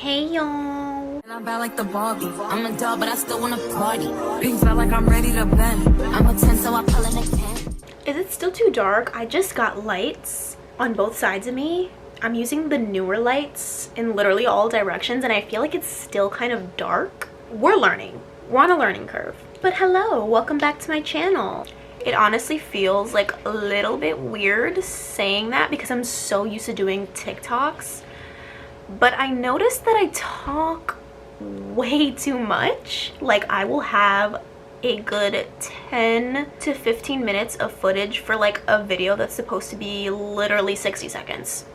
Hey y'all. And I'm bad like the Barbie. I'm a doll, but I still wanna party. Pink felt like I'm ready to bend. I'm a 10, so I pull in a 10. Is it still too dark? I just got lights on both sides of me. I'm using the newer lights in literally all directions and I feel like it's still kind of dark. We're learning. We're on a learning curve. But hello, welcome back to my channel. It honestly feels like a little bit weird saying that because I'm so used to doing TikToks. But I noticed that I talk way too much. Like I will have a good 10 to 15 minutes of footage for like a video that's supposed to be literally 60 seconds.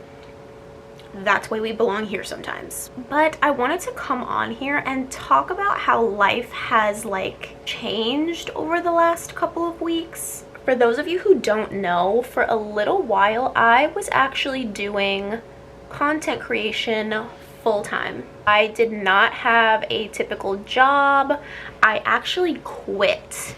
That's why we belong here sometimes. But I wanted to come on here and talk about how life has like changed over the last couple of weeks. For those of you who don't know, for a little while I was actually doing content creation full-time. I did not have a typical job. I actually quit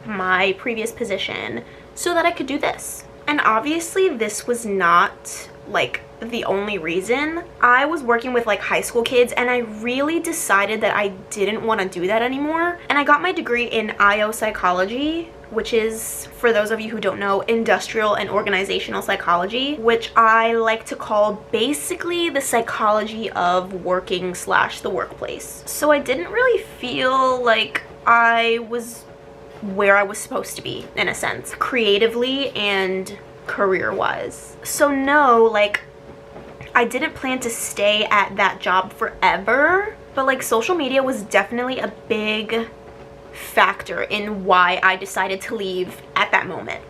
my previous position so that I could do this. And obviously this was not like the only reason. I was working with like high school kids and I really decided that I didn't want to do that anymore. And I got my degree in IO psychology, which is, for those of you who don't know, industrial and organizational psychology, which I like to call basically the psychology of working / the workplace. So I didn't really feel like I was where I was supposed to be, in a sense, creatively and career-wise. So no, like, I didn't plan to stay at that job forever, but like social media was definitely a big factor in why I decided to leave at that moment.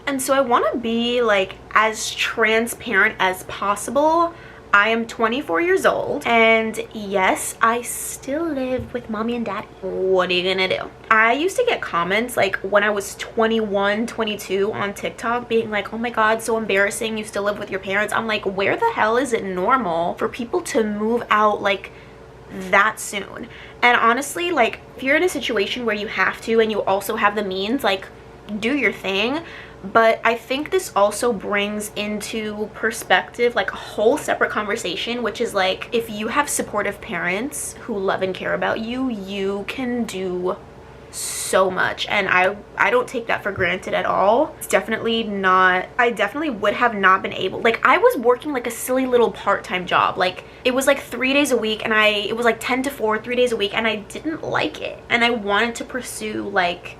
And so I want to be like as transparent as possible. I am 24 years old and yes, I still live with mommy and daddy. What are you gonna do? I used to get comments like when I was 21, 22 on TikTok being like, oh my god, so embarrassing, you still live with your parents. I'm like, where the hell is it normal for people to move out like that soon? And honestly, like if you're in a situation where you have to and you also have the means, like do your thing. But I think this also brings into perspective like a whole separate conversation, which is like if you have supportive parents who love and care about you, you can do so much. And I don't take that for granted at all. It's definitely not, I definitely would have not been able, like I was working like a silly little part-time job. Like it was like 3 days a week and it was like 10 to 4, 3 days a week, and I didn't like it. And I wanted to pursue like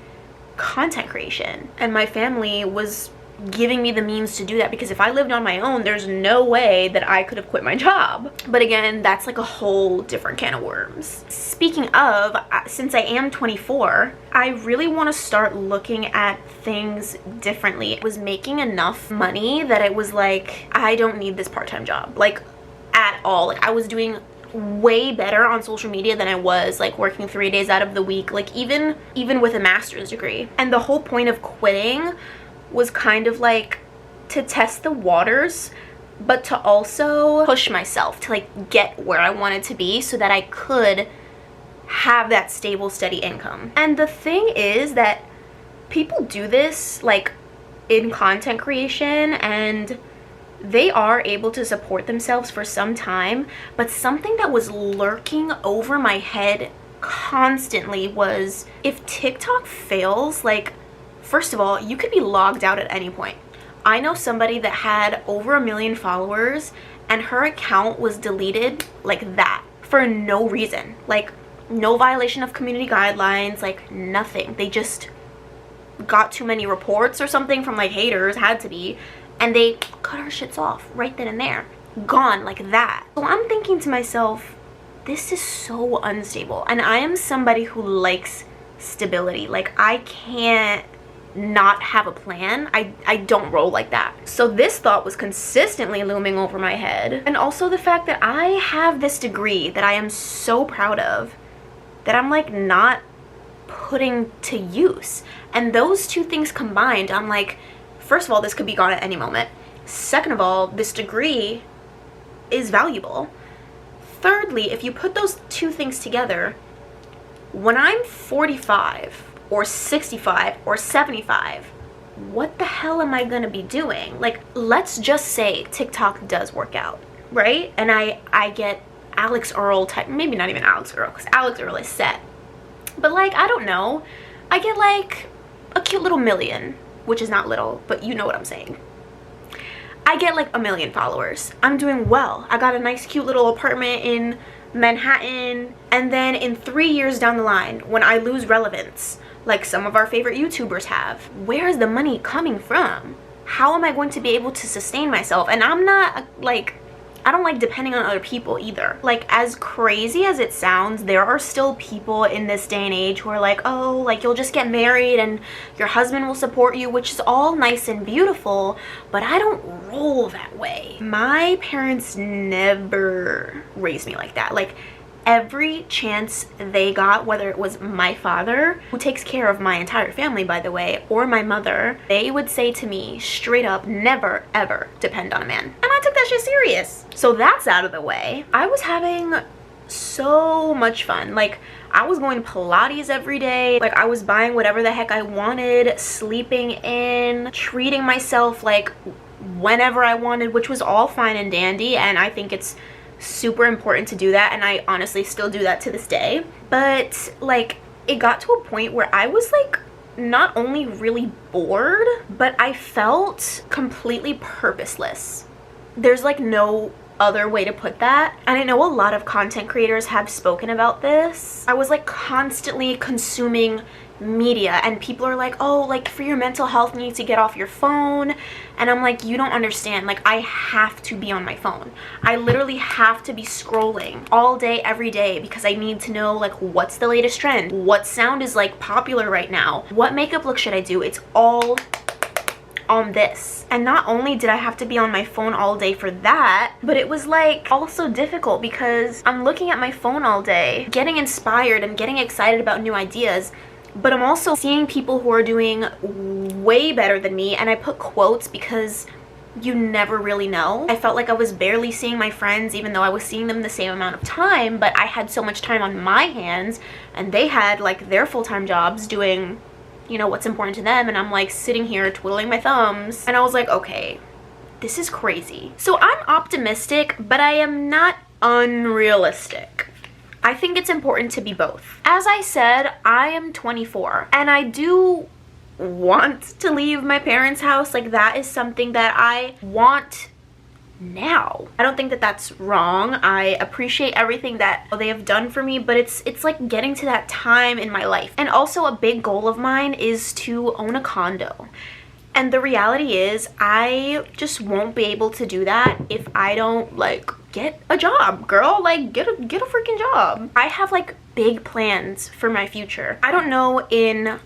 content creation, and my family was giving me the means to do that because if I lived on my own, there's no way that I could have quit my job. But again, that's like a whole different can of worms. Speaking of, since I am 24, I really want to start looking at things differently. I was making enough money that it was like, I don't need this part-time job, like at all. Like I was doing way better on social media than I was like working 3 days out of the week, like even with a master's degree. And the whole point of quitting was kind of like to test the waters, but to also push myself to like get where I wanted to be so that I could have that stable, steady income. And the thing is that people do this like in content creation and they are able to support themselves for some time, but something that was lurking over my head constantly was if TikTok fails, like first of all, you could be logged out at any point. I know somebody that had over 1 million followers and her account was deleted like that for no reason, like no violation of community guidelines, like nothing. They just got too many reports or something from like haters, had to be, and they cut our shits off right then and there. Gone like that. So I'm thinking to myself, this is so unstable. And I am somebody who likes stability. Like I can't not have a plan. I don't roll like that. So this thought was consistently looming over my head. And also the fact that I have this degree that I am so proud of that I'm like not putting to use. And those two things combined, I'm like, first of all, this could be gone at any moment. Second of all, this degree is valuable. Thirdly, if you put those two things together, when I'm 45 or 65 or 75, what the hell am I gonna be doing? Like, let's just say TikTok does work out, right? And I get Alex Earl type, maybe not even Alex Earl, because Alex Earl is set. But like, I don't know, I get like a cute little million, which is not little, but you know what I'm saying. I get like 1 million followers. I'm doing well. I got a nice cute little apartment in Manhattan. And then in 3 years down the line, when I lose relevance, like some of our favorite YouTubers have, where is the money coming from? How am I going to be able to sustain myself? And I'm not like, I don't like depending on other people either. Like, as crazy as it sounds, there are still people in this day and age who are like, oh, like you'll just get married and your husband will support you, which is all nice and beautiful, but I don't roll that way. My parents never raised me like that. Like, every chance they got, whether it was my father, who takes care of my entire family, by the way, or my mother, they would say to me straight up, never ever depend on a man. And I took that shit serious. So that's out of the way. I was having so much fun. Like, I was going to Pilates every day. Like, I was buying whatever the heck I wanted, sleeping in, treating myself like whenever I wanted, which was all fine and dandy, and I think it's super important to do that, and I honestly still do that to this day. But like, it got to a point where I was like not only really bored, but I felt completely purposeless. There's like no other way to put that. And I know a lot of content creators have spoken about this. I was like constantly consuming media, and people are like, oh, like for your mental health you need to get off your phone. And I'm like, you don't understand. Like, I have to be on my phone. I literally have to be scrolling all day every day because I need to know like what's the latest trend, what sound is like popular right now, what makeup look should I do. It's all on this. And not only did I have to be on my phone all day for that, but it was like also difficult because I'm looking at my phone all day, getting inspired and getting excited about new ideas, but I'm also seeing people who are doing way better than me. And I put quotes because you never really know. I felt like I was barely seeing my friends, even though I was seeing them the same amount of time, but I had so much time on my hands, and they had like their full-time jobs doing, you know, what's important to them, and I'm like sitting here twiddling my thumbs. And I was like, okay, this is crazy. So I'm optimistic, but I am not unrealistic. I think it's important to be both. As I said, I am 24, and I do want to leave my parents' house. Like, that is something that I want now. I don't think that that's wrong. I appreciate everything that they have done for me, but it's like getting to that time in my life. And also a big goal of mine is to own a condo. And the reality is, I just won't be able to do that if I don't like get a job, girl. Like, get a freaking job. I have like big plans for my future. I don't know in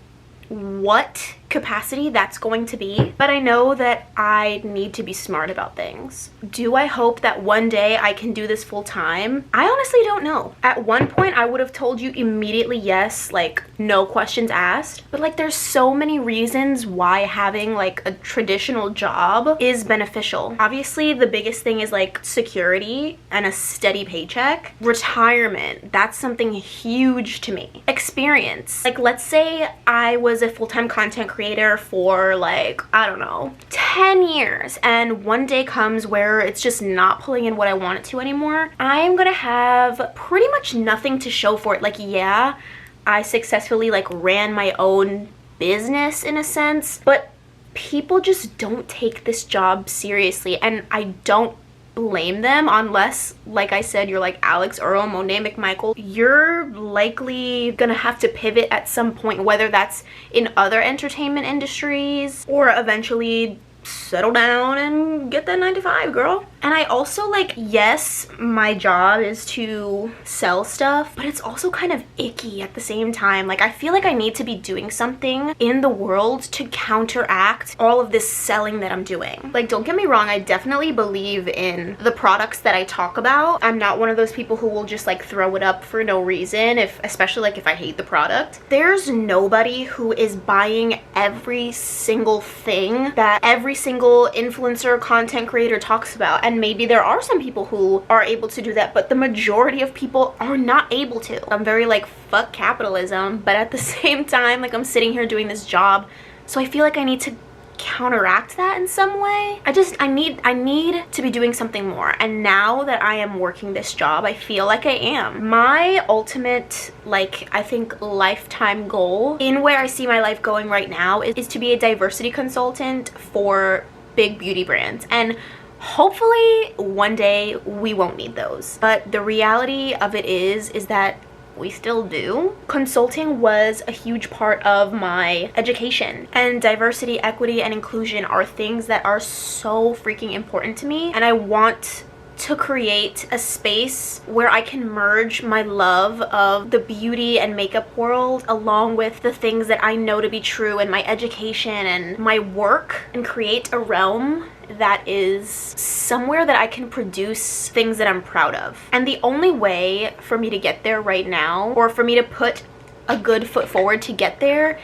what capacity that's going to be, but I know that I need to be smart about things. Do I hope that one day I can do this full time? I honestly don't know. At one point I would have told you immediately yes, like no questions asked, but like there's so many reasons why having like a traditional job is beneficial. Obviously the biggest thing is like security and a steady paycheck. Retirement, that's something huge to me. Experience, like let's say I was a full-time content creator for like, I don't know, 10 years, and one day comes where it's just not pulling in what I want it to anymore. I'm gonna have pretty much nothing to show for it. Like, yeah, I successfully like ran my own business in a sense, but people just don't take this job seriously, and I don't blame them unless, like I said, you're like Alex Earl, Monet McMichael. You're likely gonna have to pivot at some point, whether that's in other entertainment industries or eventually settle down and get that 9 to 5, girl. And I also like, yes, my job is to sell stuff, but it's also kind of icky at the same time. Like, I feel like I need to be doing something in the world to counteract all of this selling that I'm doing. Like, don't get me wrong, I definitely believe in the products that I talk about. I'm not one of those people who will just like throw it up for no reason, especially like if I hate the product. There's nobody who is buying every single thing that every single influencer content creator talks about. And maybe there are some people who are able to do that, but the majority of people are not able to. I'm very like, fuck capitalism, but at the same time, like, I'm sitting here doing this job, so I feel like I need to counteract that in some way. I need to be doing something more, and now that I am working this job, I feel like I am. My ultimate, like, I think lifetime goal in where I see my life going right now is to be a diversity consultant for big beauty brands, and hopefully one day we won't need those, but the reality of it is that we still do. Consulting was a huge part of my education, and diversity, equity, and inclusion are things that are so freaking important to me, and I want to create a space where I can merge my love of the beauty and makeup world along with the things that I know to be true in my education and my work, and create a realm that is somewhere that I can produce things that I'm proud of. And the only way for me to get there right now, or for me to put a good foot forward to get there,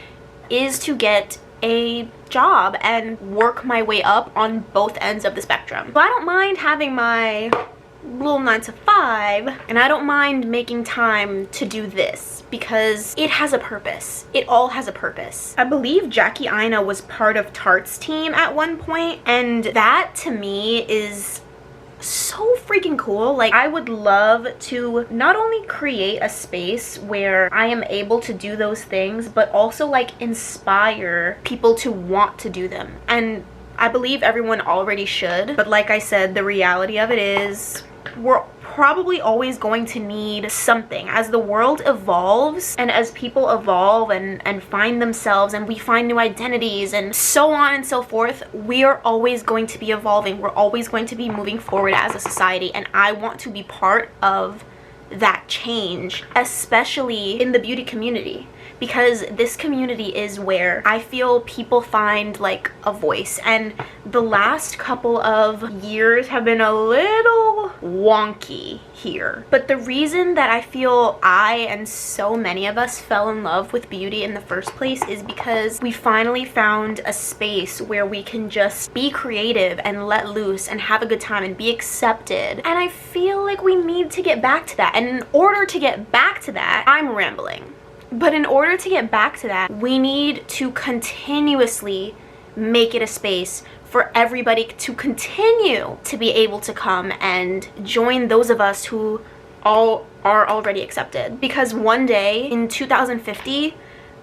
is to get a job and work my way up on both ends of the spectrum. So I don't mind having my little 9 to 5, and I don't mind making time to do this because it has a purpose. It all has a purpose. I believe Jackie Aina was part of Tarte's team at one point, and that to me is so freaking cool. Like, I would love to not only create a space where I am able to do those things, but also like inspire people to want to do them. And I believe everyone already should, but like I said, the reality of it is we're probably always going to need something. As the world evolves and as people evolve and find themselves, and we find new identities and so on and so forth, we are always going to be evolving. We're always going to be moving forward as a society, and I want to be part of that change, especially in the beauty community, because this community is where I feel people find like a voice. And the last couple of years have been a little wonky here, but the reason that I feel I and so many of us fell in love with beauty in the first place is because we finally found a space where we can just be creative and let loose and have a good time and be accepted. And I feel like we need to get back to that, and in order to get back to that, I'm rambling, but in order to get back to that, we need to continuously make it a space for everybody to continue to be able to come and join those of us who all are already accepted. Because one day in 2050,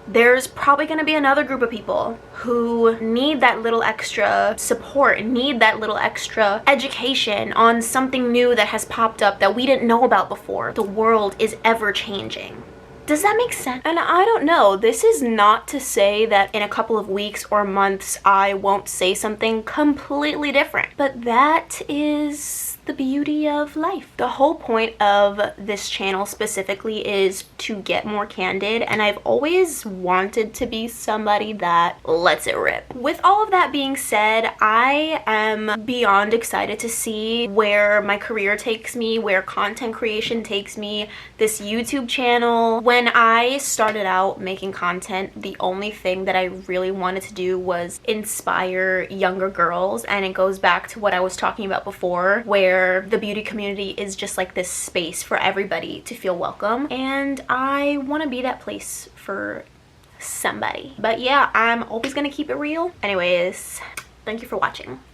there's probably going to be another group of people who need that little extra support, need that little extra education on something new that has popped up that we didn't know about before. The world is ever changing. Does that make sense? And I don't know, this is not to say that in a couple of weeks or months I won't say something completely different, but that is the beauty of life. The whole point of this channel specifically is to get more candid, and I've always wanted to be somebody that lets it rip. With all of that being said, I am beyond excited to see where my career takes me, where content creation takes me, this YouTube channel. When I started out making content, the only thing that I really wanted to do was inspire younger girls, and it goes back to what I was talking about before, where the beauty community is just like this space for everybody to feel welcome, and I want to be that place for somebody. But yeah, I'm always gonna keep it real. Anyways, thank you for watching.